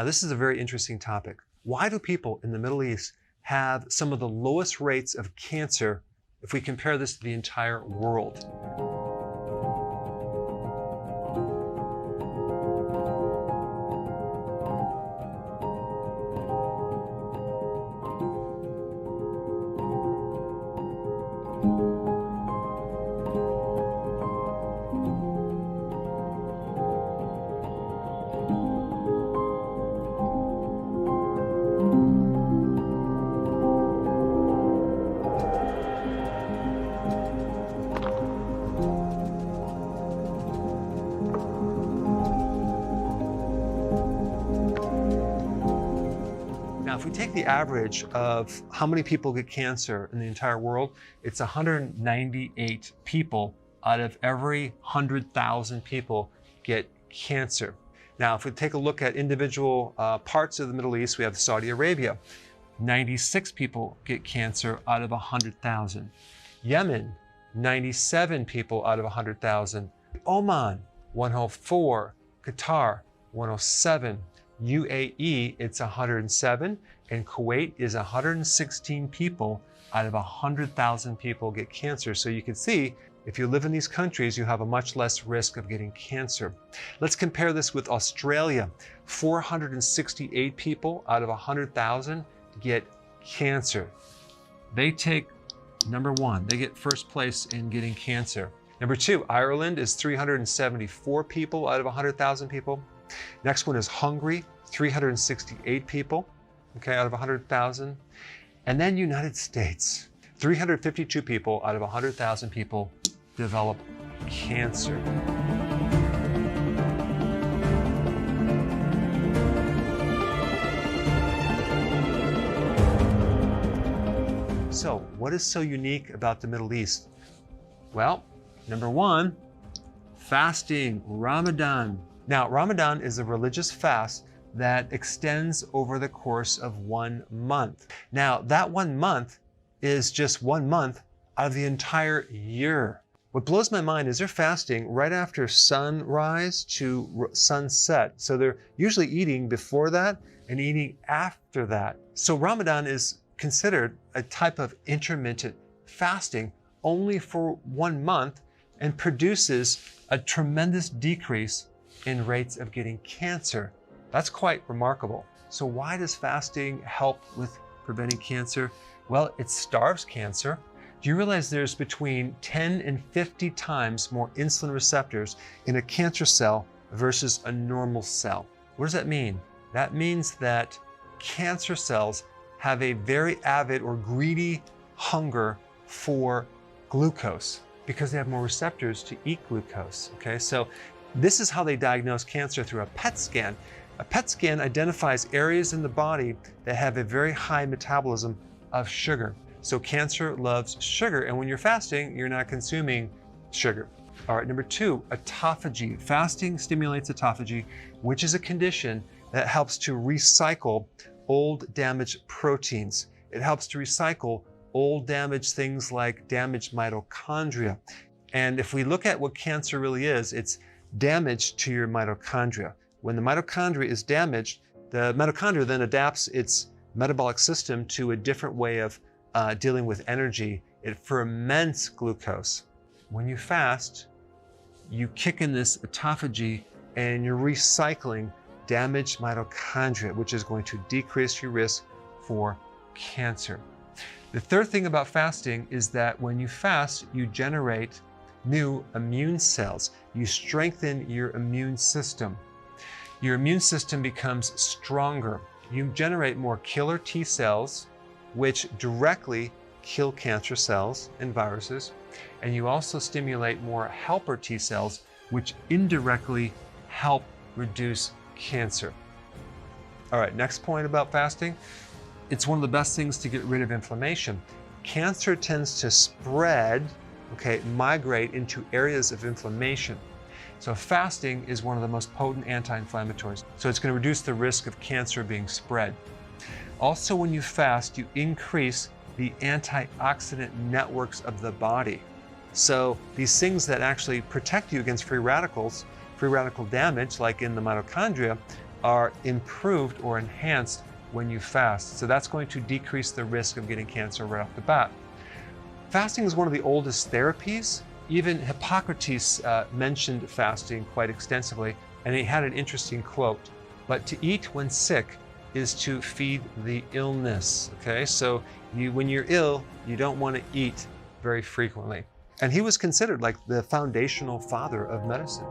Now, this is a very interesting topic. Why do people in the Middle East have some of the lowest rates of cancer if we compare this to the entire world? Now, if we take the average of how many people get cancer in the entire world, it's 198 people out of every 100,000 people get cancer. Now, if we take a look at individual parts of the Middle East, we have Saudi Arabia. 96 people get cancer out of 100,000. Yemen, 97 people out of 100,000. Oman, 104. Qatar, 107. UAE, it's 107, and Kuwait is 116 people out of 100,000 people get cancer. So you can see, if you live in these countries, you have a much less risk of getting cancer. Let's compare this with Australia. 468 people out of 100,000 get cancer. They take number one, they get first place in getting cancer. Number two, Ireland is 374 people out of 100,000 people. Next one is Hungary, 368 people, okay, out of 100,000. And then United States, 352 people out of 100,000 people develop cancer. So, what is so unique about the Middle East? Well, number one, fasting, Ramadan. Now, Ramadan is a religious fast that extends over the course of 1 month. Now, that 1 month is just 1 month out of the entire year. What blows my mind is they're fasting right after sunrise to sunset. So they're usually eating before that and eating after that. So Ramadan is considered a type of intermittent fasting only for 1 month and produces a tremendous decrease in rates of getting cancer. That's quite remarkable. So why does fasting help with preventing cancer? Well, it starves cancer. Do you realize there's between 10 and 50 times more insulin receptors in a cancer cell versus a normal cell? What does that mean? That means that cancer cells have a very avid or greedy hunger for glucose because they have more receptors to eat glucose, okay? So this is how they diagnose cancer, through a PET scan. A PET scan identifies areas in the body that have a very high metabolism of sugar. So cancer loves sugar, and when you're fasting, you're not consuming sugar. All right, number two, autophagy. Fasting stimulates autophagy, which is a condition that helps to recycle old damaged proteins. It helps to recycle old damaged things like damaged mitochondria. And if we look at what cancer really is, it's damage to your mitochondria. When the mitochondria is damaged, the mitochondria then adapts its metabolic system to a different way of dealing with energy. It ferments glucose. When you fast, you kick in this autophagy and you're recycling damaged mitochondria, which is going to decrease your risk for cancer. The third thing about fasting is that when you fast, you generate new immune cells. You strengthen your immune system. Your immune system becomes stronger. You generate more killer T cells, which directly kill cancer cells and viruses. And you also stimulate more helper T cells, which indirectly help reduce cancer. All right, next point about fasting. It's one of the best things to get rid of inflammation. Cancer tends to spread, migrate into areas of inflammation. So fasting is one of the most potent anti-inflammatories. So it's going to reduce the risk of cancer being spread. Also, when you fast, you increase the antioxidant networks of the body. So these things that actually protect you against free radical damage, like in the mitochondria, are improved or enhanced when you fast. So that's going to decrease the risk of getting cancer right off the bat. Fasting is one of the oldest therapies. Even Hippocrates mentioned fasting quite extensively, and he had an interesting quote: "But to eat when sick is to feed the illness." Okay, so when you're ill, you don't want to eat very frequently. And he was considered like the foundational father of medicine.